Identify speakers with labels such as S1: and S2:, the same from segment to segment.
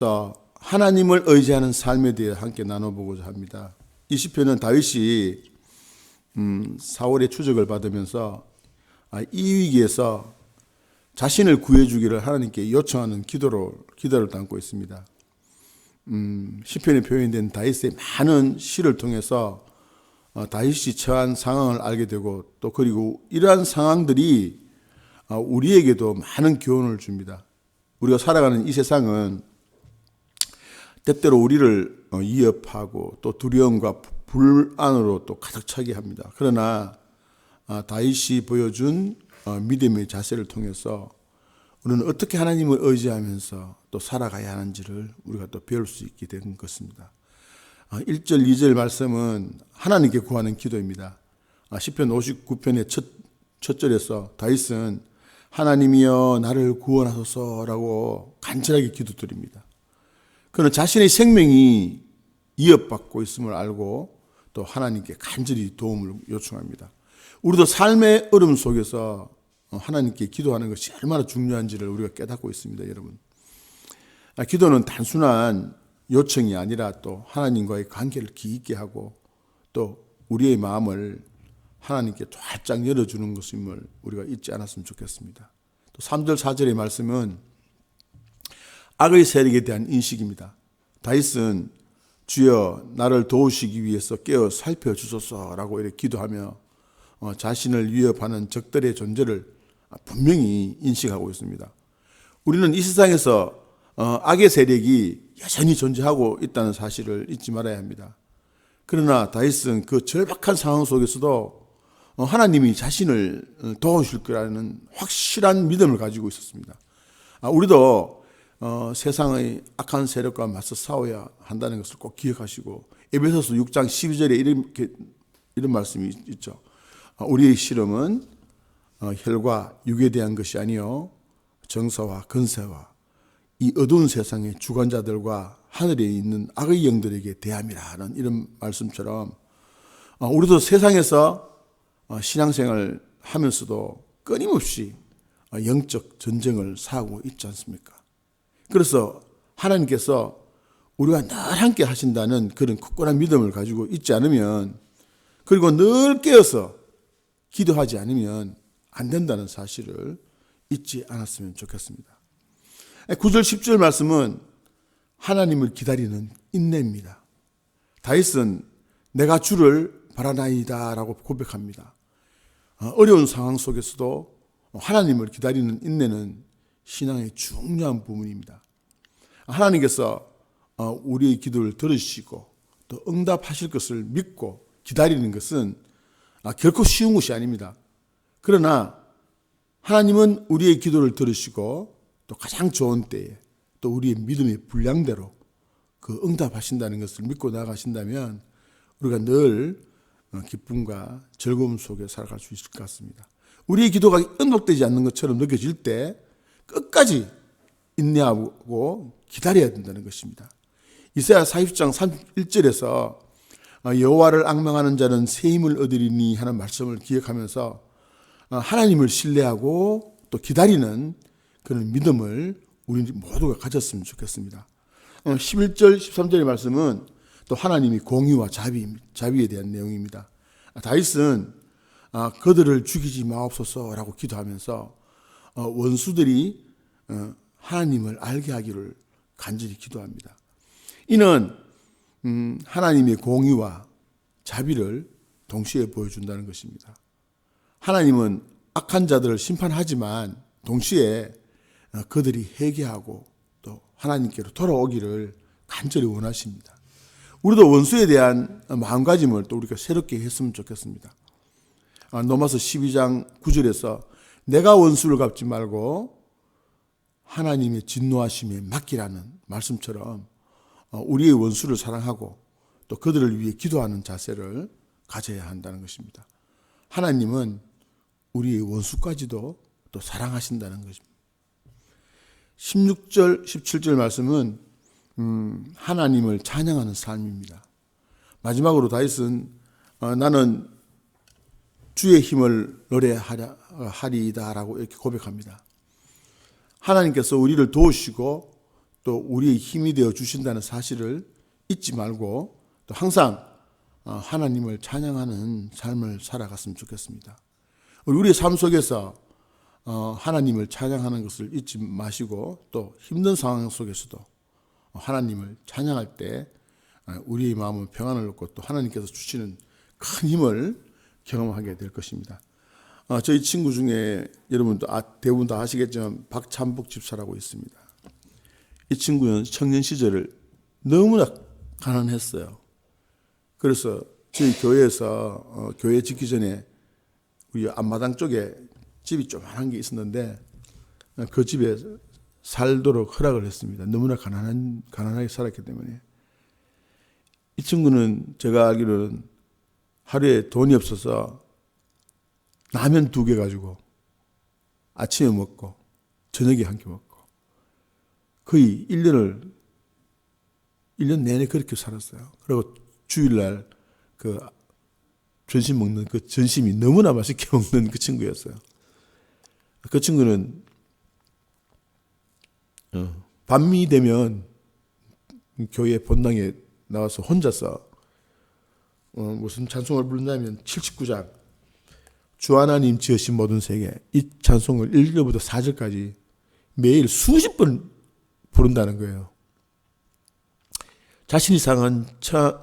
S1: 하나님을 의지하는 삶에 대해 함께 나눠보고자 합니다. 이 시편은 다윗이 사울의 추적을 받으면서 이 위기에서 자신을 구해주기를 하나님께 요청하는 기도를 담고 있습니다. 시편에 표현된 다윗의 많은 시를 통해서 다윗이 처한 상황을 알게 되고 또 그리고 이러한 상황들이 우리에게도 많은 교훈을 줍니다. 우리가 살아가는 이 세상은 때때로 우리를 위협하고 또 두려움과 불안으로 또 가득 차게 합니다. 그러나 다윗이 보여준 믿음의 자세를 통해서 우리는 어떻게 하나님을 의지하면서 또 살아가야 하는지를 우리가 또 배울 수 있게 된 것입니다. 1절, 2절 말씀은 하나님께 구하는 기도입니다. 시편 59편의 첫 절에서 다윗은 하나님이여 나를 구원하소서라고 간절하게 기도드립니다. 그는 자신의 생명이 위협받고 있음을 알고 또 하나님께 간절히 도움을 요청합니다. 우리도 삶의 어려움 속에서 하나님께 기도하는 것이 얼마나 중요한지를 우리가 깨닫고 있습니다, 여러분. 기도는 단순한 요청이 아니라 또 하나님과의 관계를 깊게 하고 또 우리의 마음을 하나님께 활짝 열어주는 것임을 우리가 잊지 않았으면 좋겠습니다. 또 3절, 4절의 말씀은 악의 세력에 대한 인식입니다. 다윗은 주여 나를 도우시기 위해서 깨어 살펴주소서라고 이렇게 기도하며 자신을 위협하는 적들의 존재를 분명히 인식하고 있습니다. 우리는 이 세상에서 악의 세력이 여전히 존재하고 있다는 사실을 잊지 말아야 합니다. 그러나 다윗은 그 절박한 상황 속에서도 하나님이 자신을 도우실 거라는 확실한 믿음을 가지고 있었습니다. 우리도 세상의 악한 세력과 맞서 싸워야 한다는 것을 꼭 기억하시고 에베소서 6장 12절에 이런 말씀이 있죠. 우리의 씨름은 혈과 육에 대한 것이 아니요 정사와 권세와 이 어두운 세상의 주관자들과 하늘에 있는 악의 영들에게 대함이라 하는 이런 말씀처럼 우리도 세상에서 신앙생활을 하면서도 끊임없이 영적 전쟁을 사고 있지 않습니까? 그래서 하나님께서 우리와 늘 함께 하신다는 그런 굳건한 믿음을 가지고 있지 않으면 그리고 늘 깨어서 기도하지 않으면 안 된다는 사실을 잊지 않았으면 좋겠습니다. 9절 10절 말씀은 하나님을 기다리는 인내입니다. 다윗은 내가 주를 바라나이다 라고 고백합니다. 어려운 상황 속에서도 하나님을 기다리는 인내는 신앙의 중요한 부분입니다. 하나님께서 우리의 기도를 들으시고 또 응답하실 것을 믿고 기다리는 것은 결코 쉬운 것이 아닙니다. 그러나 하나님은 우리의 기도를 들으시고 또 가장 좋은 때에 또 우리의 믿음의 분량대로 그 응답하신다는 것을 믿고 나가신다면 우리가 늘 기쁨과 즐거움 속에 살아갈 수 있을 것 같습니다. 우리의 기도가 응답되지 않는 것처럼 느껴질 때 끝까지 인내하고 기다려야 된다는 것입니다. 이사야 40장 31절에서 여호와를 앙망하는 자는 새 힘을 얻으리니 하는 말씀을 기억하면서 하나님을 신뢰하고 또 기다리는 그런 믿음을 우리 모두가 가졌으면 좋겠습니다. 11절 13절의 말씀은 또 하나님이 공의와 자비에 대한 내용입니다. 다윗은 그들을 죽이지 마옵소서라고 기도하면서 원수들이 하나님을 알게 하기를 간절히 기도합니다. 이는 하나님의 공의와 자비를 동시에 보여준다는 것입니다. 하나님은 악한 자들을 심판하지만 동시에 그들이 회개하고 또 하나님께로 돌아오기를 간절히 원하십니다. 우리도 원수에 대한 마음가짐을 또 우리가 새롭게 했으면 좋겠습니다. 로마서 12장 9절에서 내가 원수를 갚지 말고 하나님의 진노하심에 맡기라는 말씀처럼 우리의 원수를 사랑하고 또 그들을 위해 기도하는 자세를 가져야 한다는 것입니다. 하나님은 우리의 원수까지도 또 사랑하신다는 것입니다. 16절, 17절 말씀은 하나님을 찬양하는 삶입니다. 마지막으로 다윗은 나는 주의 힘을 노래하리이다 라고 이렇게 고백합니다. 하나님께서 우리를 도우시고 또 우리의 힘이 되어 주신다는 사실을 잊지 말고 또 항상 하나님을 찬양하는 삶을 살아갔으면 좋겠습니다. 우리의 삶 속에서 하나님을 찬양하는 것을 잊지 마시고 또 힘든 상황 속에서도 하나님을 찬양할 때 우리의 마음은 평안을 얻고 또 하나님께서 주시는 큰 힘을 경험하게 될 것입니다. 저희 친구 중에 여러분도 대부분 다 아시겠지만 박찬복 집사라고 있습니다. 이 친구는 청년 시절을 너무나 가난했어요. 그래서 저희 교회에서 교회 짓기 전에 우리 앞마당 쪽에 집이 조그만한 게 있었는데 그 집에 살도록 허락을 했습니다. 너무나 가난하게 살았기 때문에. 이 친구는 제가 알기로는 하루에 돈이 없어서 라면 2개 가지고 아침에 먹고 저녁에 한 개 먹고 거의 1년 내내 그렇게 살았어요. 그리고 주일날 그 점심 먹는 그 점심이 너무나 맛있게 먹는 그 친구였어요. 그 친구는 밤이 되면 교회 본당에 나와서 혼자서 무슨 찬송을 부른다면 79장 주 하나님 지으신 모든 세계 이 찬송을 1절부터 4절까지 매일 수십 번 부른다는 거예요. 자신이 상한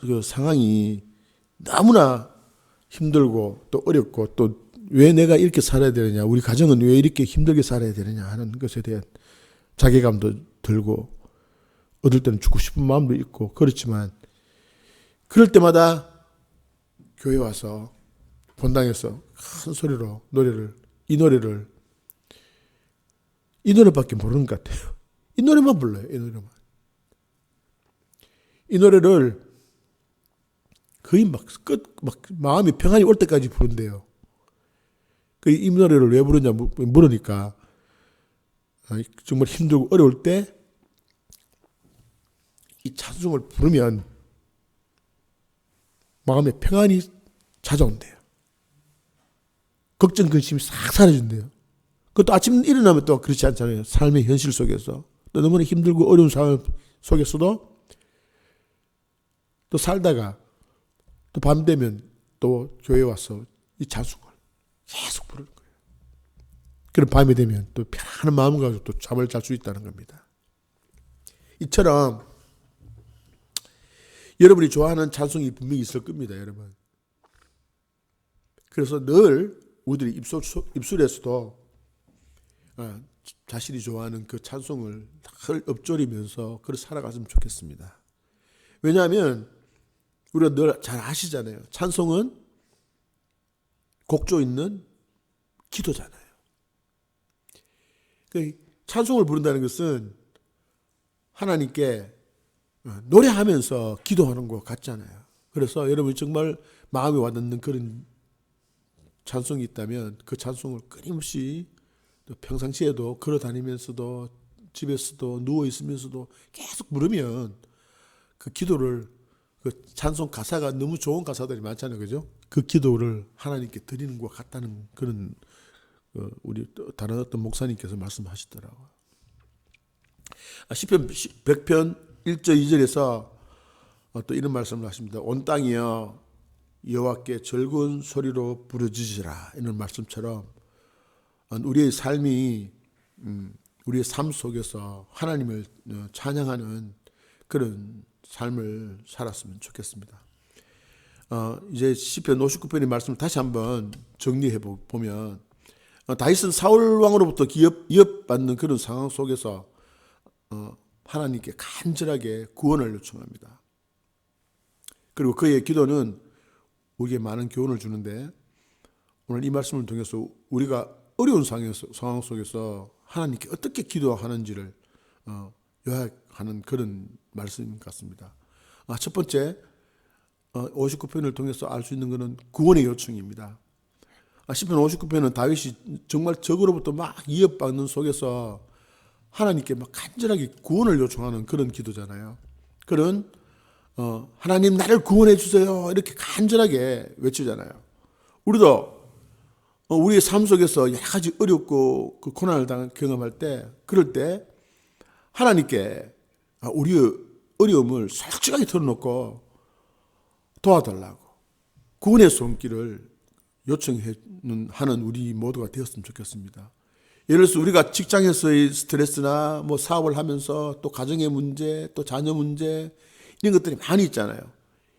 S1: 그 상황이 너무나 힘들고 또 어렵고 또 왜 내가 이렇게 살아야 되느냐, 우리 가정은 왜 이렇게 힘들게 살아야 되느냐 하는 것에 대한 자괴감도 들고 어떨 때는 죽고 싶은 마음도 있고 그렇지만 그럴 때마다 교회 와서 본당에서 큰 소리로 이 노래밖에 모르는 것 같아요. 이 노래만 불러요. 이 노래를 거의 막 마음이 평안이 올 때까지 부른대요. 이 노래를 왜 부르냐 물으니까 정말 힘들고 어려울 때 이 찬송을 부르면 마음에 평안이 찾아온대요. 걱정, 근심이 싹 사라진대요. 그것도 아침 일어나면 또 그렇지 않잖아요. 삶의 현실 속에서. 또 너무나 힘들고 어려운 상황 속에서도 또 살다가 또 밤 되면 또 교회 와서 이 찬송을 계속 부르는 거예요. 그럼 밤이 되면 또 편안한 마음을 가지고 또 잠을 잘 수 있다는 겁니다. 이처럼 여러분이 좋아하는 찬송이 분명히 있을 겁니다, 여러분. 그래서 늘 우리들이 입술에서도 자신이 좋아하는 그 찬송을 늘 읊조리면서 그렇게 살아갔으면 좋겠습니다. 왜냐하면 우리가 늘 잘 아시잖아요. 찬송은 곡조 있는 기도잖아요. 찬송을 부른다는 것은 하나님께 노래하면서 기도하는 것 같잖아요. 그래서 여러분이 정말 마음에 와닿는 그런 찬송이 있다면 그 찬송을 끊임없이 평상시에도 걸어다니면서도 집에서도 누워있으면서도 계속 부르면 그 기도를 그 찬송 가사가 너무 좋은 가사들이 많잖아요. 그죠? 그 기도를 하나님께 드리는 것 같다는 그런 우리 다른 어떤 목사님께서 말씀하시더라고요. 시편 100편 1절 2절에서 또 이런 말씀을 하십니다. 온 땅이여 여호와께 즐거운 소리로 부르짖으라. 이런 말씀처럼 우리의 삶이 우리의 삶 속에서 하나님을 찬양하는 그런 삶을 살았으면 좋겠습니다. 이제 시편 59편의 말씀을 다시 한번 정리해 보면 다윗은 사울 왕으로부터 위협받는 그런 상황 속에서 하나님께 간절하게 구원을 요청합니다. 그리고 그의 기도는 우리에게 많은 교훈을 주는데 오늘 이 말씀을 통해서 우리가 어려운 상황 속에서 하나님께 어떻게 기도하는지를 요약하는 그런 말씀 같습니다. 첫 번째 59편을 통해서 알 수 있는 것은 구원의 요청입니다. 시편 59편은 다윗이 정말 적으로부터 막 위협받는 속에서 하나님께 막 간절하게 구원을 요청하는 그런 기도잖아요. 그런 하나님 나를 구원해 주세요 이렇게 간절하게 외치잖아요. 우리도 우리의 삶 속에서 여러 가지 어렵고 그 고난을 경험할 때 그럴 때 하나님께 우리의 어려움을 솔직하게 털어놓고 도와달라고 구원의 손길을 요청하는 우리 모두가 되었으면 좋겠습니다. 예를 들어서 우리가 직장에서의 스트레스나 뭐 사업을 하면서 또 가정의 문제, 또 자녀 문제 이런 것들이 많이 있잖아요.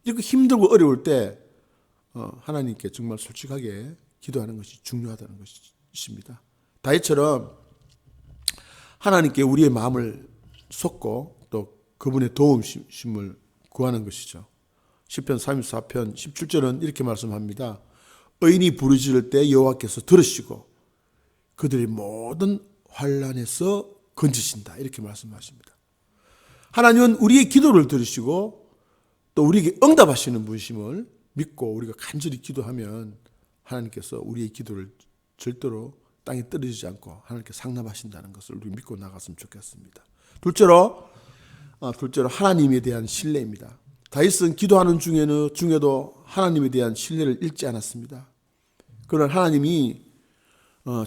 S1: 이렇게 힘들고 어려울 때 하나님께 정말 솔직하게 기도하는 것이 중요하다는 것입니다. 다윗처럼 하나님께 우리의 마음을 쏟고 또 그분의 도움심을 구하는 것이죠. 시편 34편 17절은 이렇게 말씀합니다. 의인이 부르짖을 때 여호와께서 들으시고 그들의 모든 환난에서 건지신다. 이렇게 말씀하십니다. 하나님은 우리의 기도를 들으시고 또 우리에게 응답하시는 분심을 믿고 우리가 간절히 기도하면 하나님께서 우리의 기도를 절대로 땅에 떨어지지 않고 하나님께 상납하신다는 것을 우리 믿고 나갔으면 좋겠습니다. 둘째로 하나님에 대한 신뢰입니다. 다윗은 기도하는 중에도 하나님에 대한 신뢰를 잃지 않았습니다. 그러나 하나님이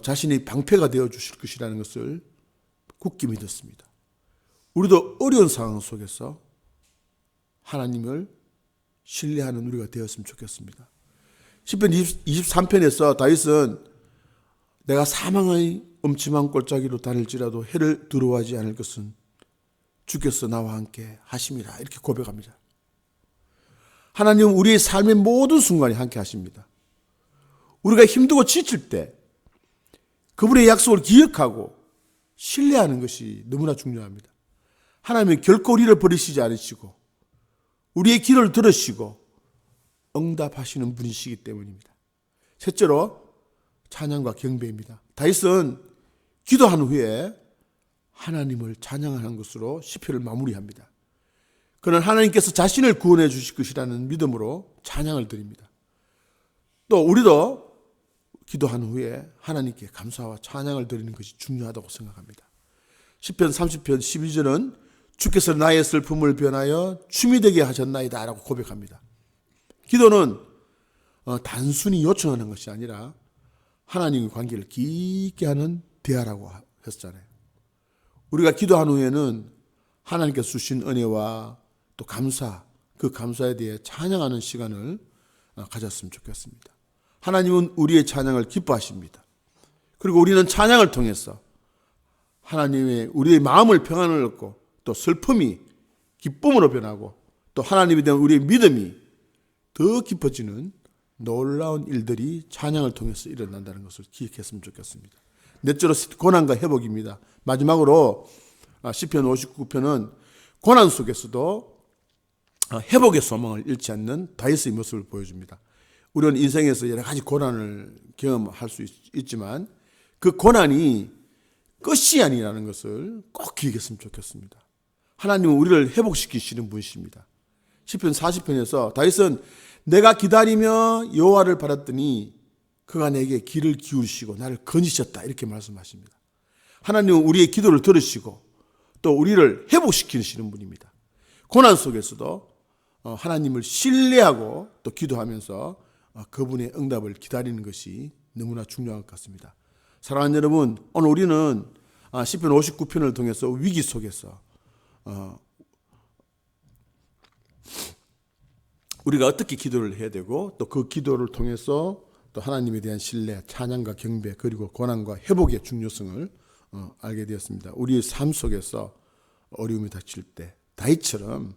S1: 자신의 방패가 되어 주실 것이라는 것을 굳게 믿었습니다. 우리도 어려운 상황 속에서 하나님을 신뢰하는 우리가 되었으면 좋겠습니다. 시편 23편에서 다윗은 내가 사망의 음침한 골짜기로 다닐지라도 해를 두려워하지 않을 것은 주께서 나와 함께 하심이라 이렇게 고백합니다. 하나님은 우리의 삶의 모든 순간에 함께 하십니다. 우리가 힘들고 지칠 때 그분의 약속을 기억하고 신뢰하는 것이 너무나 중요합니다. 하나님은 결코 우리를 버리시지 않으시고 우리의 기도를 들으시고 응답하시는 분이시기 때문입니다. 셋째로 찬양과 경배입니다. 다윗은 기도한 후에 하나님을 찬양하는 것으로 시편을 마무리합니다. 그는 하나님께서 자신을 구원해 주실 것이라는 믿음으로 찬양을 드립니다. 또 우리도 기도한 후에 하나님께 감사와 찬양을 드리는 것이 중요하다고 생각합니다. 시편 30편 12절은 주께서 나의 슬픔을 변하여 춤이 되게 하셨나이다 라고 고백합니다. 기도는 단순히 요청하는 것이 아니라 하나님의 관계를 깊게 하는 대화라고 했잖아요. 우리가 기도한 후에는 하나님께서 주신 은혜와 또 감사, 그 감사에 대해 찬양하는 시간을 가졌으면 좋겠습니다. 하나님은 우리의 찬양을 기뻐하십니다. 그리고 우리는 찬양을 통해서 하나님의 우리의 마음을 평안을 얻고 또 슬픔이 기쁨으로 변하고 또 하나님에 대한 우리의 믿음이 더 깊어지는 놀라운 일들이 찬양을 통해서 일어난다는 것을 기억했으면 좋겠습니다. 넷째로 고난과 회복입니다. 마지막으로 시편 59편은 고난 속에서도 회복의 소망을 잃지 않는 다윗의 모습을 보여줍니다. 우리는 인생에서 여러 가지 고난을 경험할 수 있지만 그 고난이 끝이 아니라는 것을 꼭 기억했으면 좋겠습니다. 하나님은 우리를 회복시키시는 분이십니다. 시편 40편에서 다윗은 내가 기다리며 여호와를 바랐더니 그가 내게 귀를 기울이시고 나를 건지셨다 이렇게 말씀하십니다. 하나님은 우리의 기도를 들으시고 또 우리를 회복시키시는 분입니다. 고난 속에서도 하나님을 신뢰하고 또 기도하면서 그분의 응답을 기다리는 것이 너무나 중요한 것 같습니다. 사랑하는 여러분, 오늘 우리는 시편 59편을 통해서 위기 속에서 우리가 어떻게 기도를 해야 되고 또 그 기도를 통해서 또 하나님에 대한 신뢰, 찬양과 경배 그리고 고난과 회복의 중요성을 알게 되었습니다. 우리의 삶 속에서 어려움이 닥칠 때 다윗처럼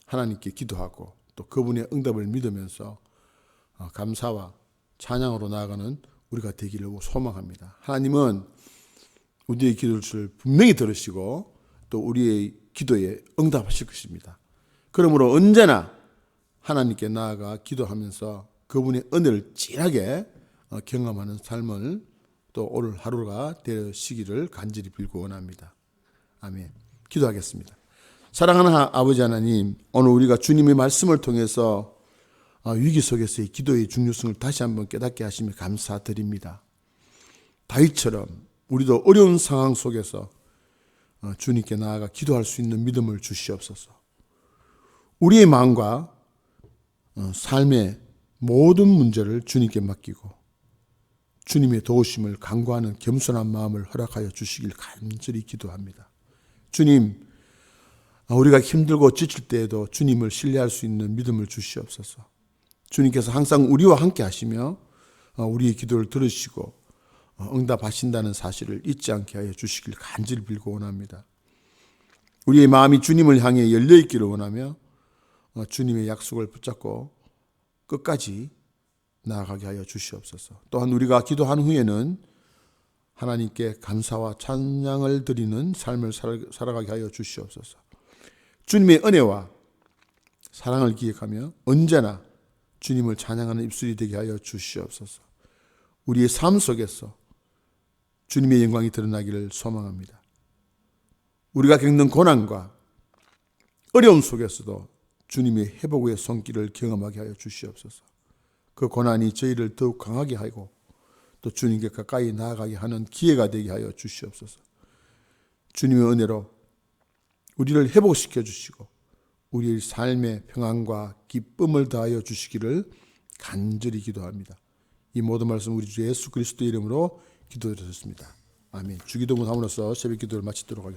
S1: 하나님께 기도하고 또 그분의 응답을 믿으면서 감사와 찬양으로 나아가는 우리가 되기를 소망합니다. 하나님은 우리의 기도를 분명히 들으시고 또 우리의 기도에 응답하실 것입니다. 그러므로 언제나 하나님께 나아가 기도하면서 그분의 은혜를 진하게 경험하는 삶을 또 오늘 하루가 되시기를 간절히 빌고 원합니다. 아멘. 기도하겠습니다. 사랑하는 아버지 하나님, 오늘 우리가 주님의 말씀을 통해서 위기 속에서의 기도의 중요성을 다시 한번 깨닫게 하시며 감사드립니다. 다윗처럼 우리도 어려운 상황 속에서 주님께 나아가 기도할 수 있는 믿음을 주시옵소서. 우리의 마음과 삶의 모든 문제를 주님께 맡기고 주님의 도우심을 간구하는 겸손한 마음을 허락하여 주시길 간절히 기도합니다. 주님, 우리가 힘들고 지칠 때에도 주님을 신뢰할 수 있는 믿음을 주시옵소서. 주님께서 항상 우리와 함께 하시며 우리의 기도를 들으시고 응답하신다는 사실을 잊지 않게 하여 주시길 간절히 빌고 원합니다. 우리의 마음이 주님을 향해 열려 있기를 원하며 주님의 약속을 붙잡고 끝까지 나아가게 하여 주시옵소서. 또한 우리가 기도한 후에는 하나님께 감사와 찬양을 드리는 삶을 살아가게 하여 주시옵소서. 주님의 은혜와 사랑을 기억하며 언제나 주님을 찬양하는 입술이 되게 하여 주시옵소서. 우리의 삶 속에서 주님의 영광이 드러나기를 소망합니다. 우리가 겪는 고난과 어려움 속에서도 주님의 회복의 손길을 경험하게 하여 주시옵소서. 그 고난이 저희를 더욱 강하게 하고 또 주님께 가까이 나아가게 하는 기회가 되게 하여 주시옵소서. 주님의 은혜로 우리를 회복시켜 주시고 우리의 삶의 평안과 기쁨을 더하여 주시기를 간절히 기도합니다. 이 모든 말씀 우리 주 예수 그리스도 이름으로 기도드렸습니다. 아멘. 주기도문 함으로써 새벽 기도를 마치도록 하겠습니다.